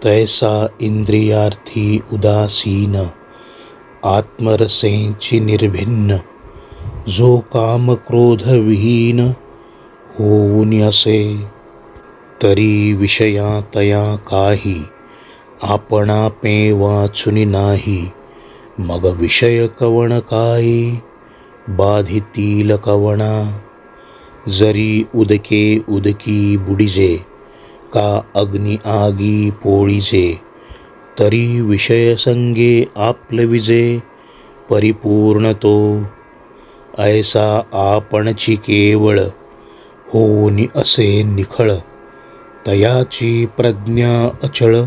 तैसा इंद्रियार्थी उदासीन, आत्मरसेंची निर्भिन्न, जो काम क्रोध विहीन होऊन असे. तरी विषया तया काही, आपणा पे वाचुनी नाही. मग विषय कवण काही, बाधितील कवणा. जरी उदके उदकी बुडिजे, का अग्नी आगी पोळीजे. तरी विषय संगे आपलविजे, परिपूर्ण तो. ऐसा आपणची केवळ, होऊनी असे निखळ. तयाची प्रज्ञा अचळ,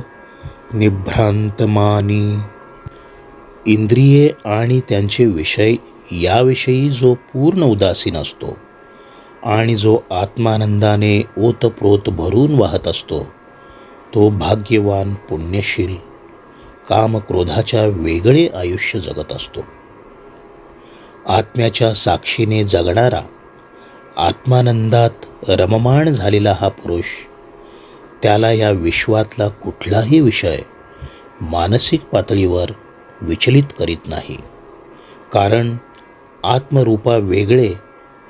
निभ्रांत मानी. इंद्रिये आणि त्यांचे विषय याविषयी जो पूर्ण उदासीन असतो आणि जो आत्मानंदाने ओतप्रोत भरून वाहत असतो, तो भाग्यवान, पुण्यशील, कामक्रोधाच्या वेगळे आयुष्य जगत असतो. आत्म्याच्या साक्षीने जगणारा, आत्मानंदात रममाण झालेला हा पुरुष, त्याला या विश्वातला कुठलाही विषय मानसिक पातळीवर विचलित करीत नाही. कारण आत्मरूपा वेगळे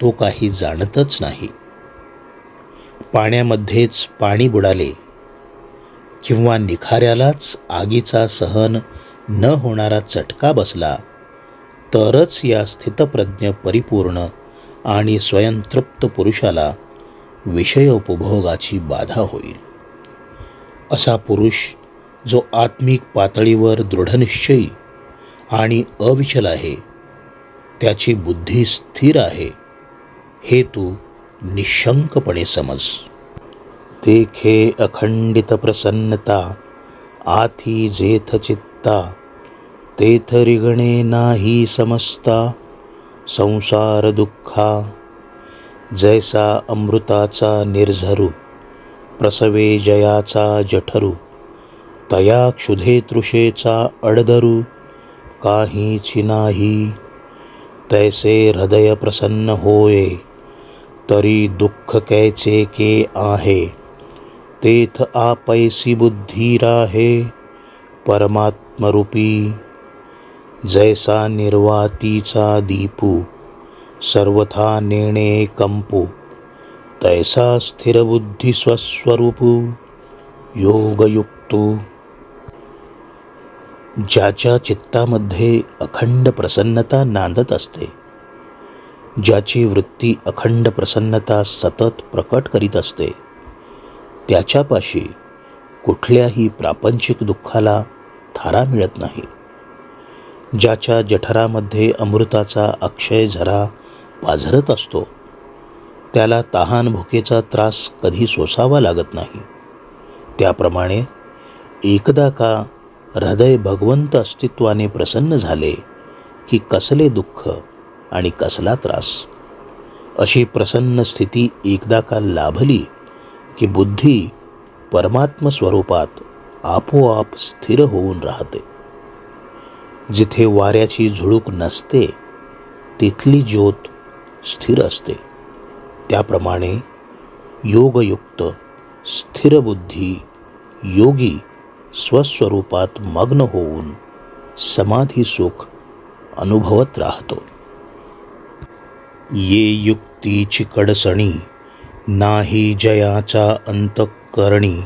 तो काही जाणतच नाही. पाण्यामध्येच पाणी बुडाले किंवा निखाऱ्यालाच आगीचा सहन न होणारा चटका बसला, तरच या स्थितप्रज्ञ परिपूर्ण आणि स्वयंतृप्त पुरुषाला विषय उपभोगाची बाधा होईल. असा पुरुष जो आत्मिक पातळीवर दृढनिश्चयी आणि अविचल आहे, त्याची बुद्धी स्थिर आहे, हे तू निशंकपणे समज. देखे अखंडित प्रसन्नता, आथी जेथ चित्ता. तेथ रिगणे नाही समजता, संसार दुःखा. जैसा अमृताचा निर्झरू, प्रसवे जयाचा जठरू. तया क्षुधे तृषेचा अडदरू, काहीची नाही. तैसे हृदय प्रसन्न होये, तरी दुःख कैचे के आहे. तेथ आपैसी बुद्धी राहे, परमात्मरूपी. जैसा निर्वातीचा दीपू, सर्वथा नेणे कंपू. तैसा स्थिर बुद्धी स्वस्वरूपू, योगयुक्तो. ज्याच्या चित्तामध्ये अखंड प्रसन्नता नांदत असते, ज्याची वृत्ती अखंड प्रसन्नता सतत प्रकट करीत असते, त्याच्यापाशी कुठल्याही प्रापंचिक दुःखाला थारा मिळत नाही. ज्याच्या जठरामध्ये अमृताचा अक्षय झरा पाझरत असतो, त्याला तहान भुकेचा त्रास कधी सोसावा लागत नाही. त्याप्रमाणे एकदा का हृदय भगवंत अस्तित्वाने प्रसन्न झाले की कसले दुःख आणि कसला त्रास. अशी प्रसन्न स्थिती एकदा का लाभली की बुद्धी परमात्म स्वरूपात आपोआप स्थिर होऊन राहते. जिथे वाऱ्याची झुळूक नसते, तिथली ज्योत स्थिर असते. त्याप्रमाणे योगयुक्त स्थिर बुद्धी योगी स्वस्वरूपात मग्न होऊन समाधी सुख अनुभवत राहतो. ये युक्तीची कडसणी, नाही जयाचा अंतःकरणी.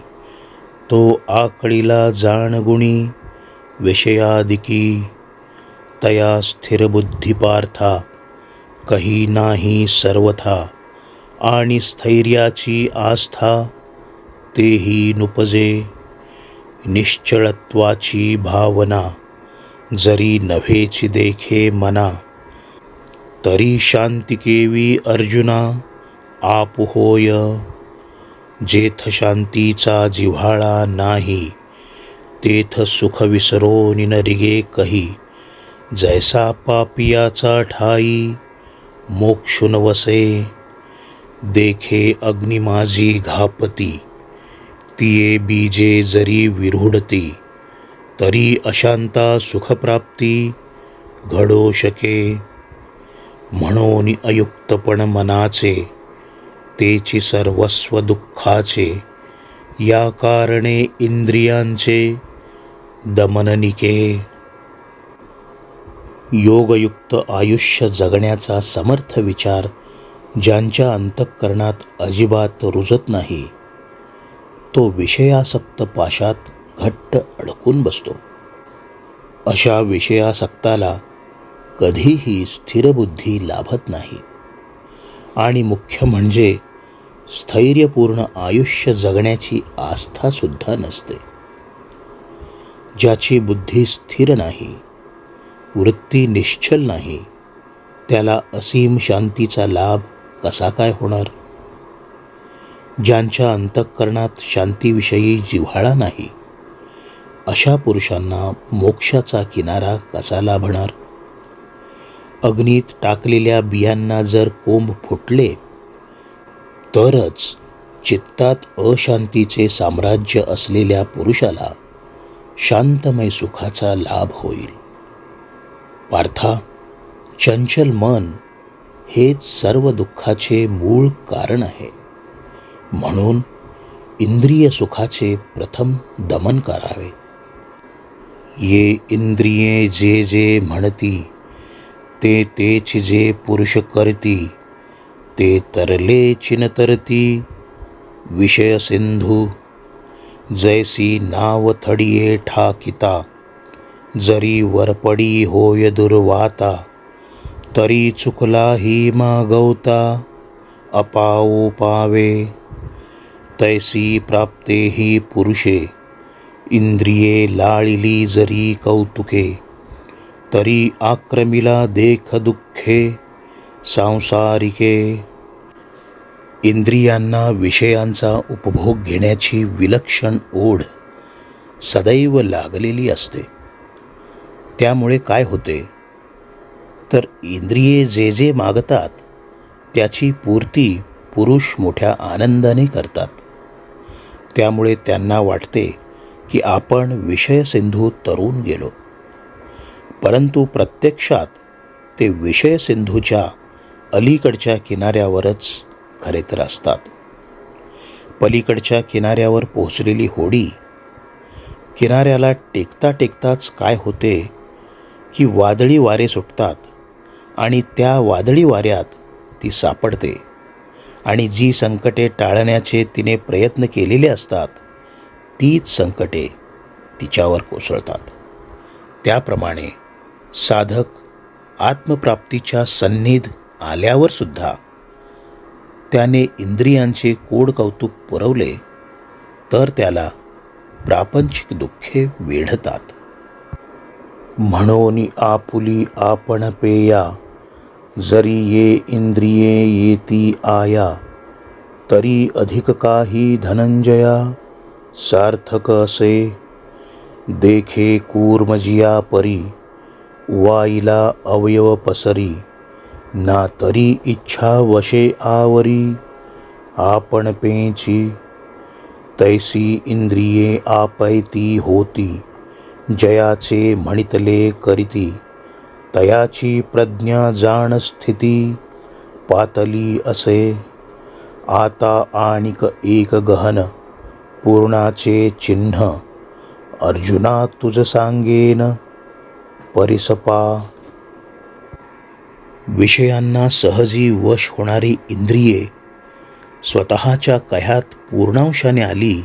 तो आकळीला जाणगुणी, विषयादिकी. तया स्थिर बुद्धी पार्था, कही नाही सर्वथा. आणि स्थैर्याची आस्था, तेही नुपजे. निश्चळत्वाची भावना, जरी नव्हेची देखे मना. तरी शांती केवी अर्जुना, आप होय. जेथ शांतीचा जिव्हाळा नाही, तेथ सुख विसरोनी न रिगे कही. जैसा पापियाचा ठाई, मोक्षुन वसे. देखे अग्नि माझी घापती, तिये बीजे जरी विरूढती. तरी अशांता सुखप्राप्ती, घडो शके. म्हणून अयुक्तपण मनाचे, तेची सर्वस्व दुःखाचे. या कारणे इंद्रियांचे दमननिके. योगयुक्त आयुष्य जगण्याचा समर्थ विचार ज्यांच्या अंतःकरणात अजिबात रुजत नाही, तो विषयासक्त पाशात घट्ट अडकून बसतो. अशा विषयासक्ताला कधीही स्थिरबुद्धी लाभत नाही आणि मुख्य म्हणजे स्थैर्यपूर्ण आयुष्य जगण्याची आस्थासुद्धा नसते. ज्याची बुद्धी स्थिर नाही, वृत्ती निश्चल नाही, त्याला असीम शांतीचा लाभ कसा काय होणार? ज्यांच्या अंतःकरणात शांतीविषयी जिव्हाळा नाही, अशा पुरुषांना मोक्षाचा किनारा कसा लाभणार? अग्नीत टाकलेल्या बियांना जर कोंब फुटले तरच चित्तात अशांतीचे साम्राज्य असलेल्या पुरुषाला शांतमय सुखाचा लाभ होईल. पार्था, चंचल मन हेच सर्व दुःखाचे मूळ कारण आहे. म्हणून इंद्रिय सुखाचे प्रथम दमन करावे. ये इंद्रिये जे जे म्हणती, ते तेच जे पुरुष करती, ते तरले चिनतरती. विषय सिंधू जैसी नाव थडिये ठाकिता, जरी वरपडी होय दुर्वाता. तरी चुकला ही मागवता, अपावो पावे. तैसी प्राप्ते ही पुरुषे, इंद्रिये लाळिली जरी कौतुके. तरी आक्रमिला देख दुःखे, सांसारिके. इंद्रियांना विषयांचा उपभोग घेण्याची विलक्षण ओढ सदैव लागलेली असते. त्यामुळे काय होते तर इंद्रिये जे जे मागतात त्याची पूर्ती पुरुष मोठ्या आनंदाने करतात. त्यामुळे त्यांना वाटते की आपण विषयसिंधू तरून गेलो, परंतु प्रत्यक्षात ते विषयसिंधूच्या अलीकडच्या किनाऱ्यावरच खरे तर असतात. पलीकडच्या किनाऱ्यावर पोहोचलेली होडी किनाऱ्याला टेकता टेकताच काय होते की वादळी वारे सुटतात आणि त्या वादळी वाऱ्यात ती सापडते आणि जी संकटे टाळण्याचे तिने प्रयत्न केलेले असतात तीच संकटे तिच्यावर कोसळतात. त्याप्रमाणे साधक आत्मप्राप्तीच्या सन्निध आल्यावर सुद्धा त्याने इंद्रियांचे कोड कौतुक पुरवले तर त्याला प्रापंचिक दुःखे वेढतात. म्हणून आपुली आपण पेया, जरी ये इंद्रिये येती आया. तरी अधिक काही धनंजया, सार्थक असे. देखे कूर्मजिया परी, वाईला अवयव पसरी. ना तरी इच्छा वशे आवरी, आपण पेची. तैसी इंद्रिये आपैती होती, जयाचे म्हणितले करीती. तयाची प्रज्ञा जाण स्थिती, पातली असे. आता आणिक एक गहन, पूर्णाचे चिन्ह. अर्जुना तुझ सांगेन, परिसपा. विषयांना सहजी वश होणारी इंद्रिये स्वतःच्या कह्यात पूर्णांशाने आली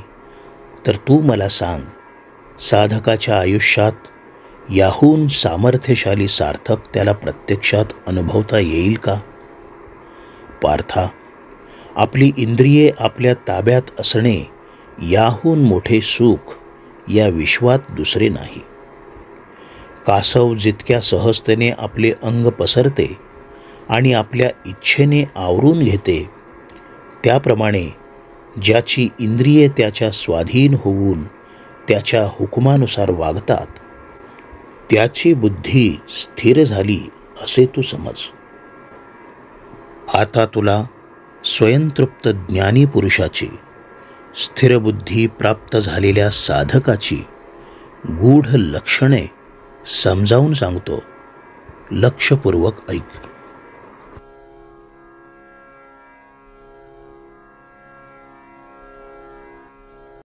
तर तू मला सांग, साधकाच्या आयुष्यात याहून सामर्थ्यशाली सार्थक त्याला प्रत्यक्षात अनुभवता येईल का? पार्था, आपली इंद्रिये आपल्या ताब्यात असणे याहून मोठे सुख या विश्वात दुसरे नाही. कासव जितक्या सहजतेने आपले अंग पसरते आणि आपल्या इच्छेने आवरून घेते, त्याप्रमाणे ज्याची इंद्रिये त्याच्या स्वाधीन होऊन त्याच्या हुकुमानुसार वागतात, त्याची बुद्धी स्थिर झाली असे तू समज. आता तुला स्वयंतृप्त ज्ञानी पुरुषाची, स्थिर बुद्धी प्राप्त झालेल्या साधकाची गूढ लक्षणे समजावून सांगतो. लक्षपूर्वक ऐक.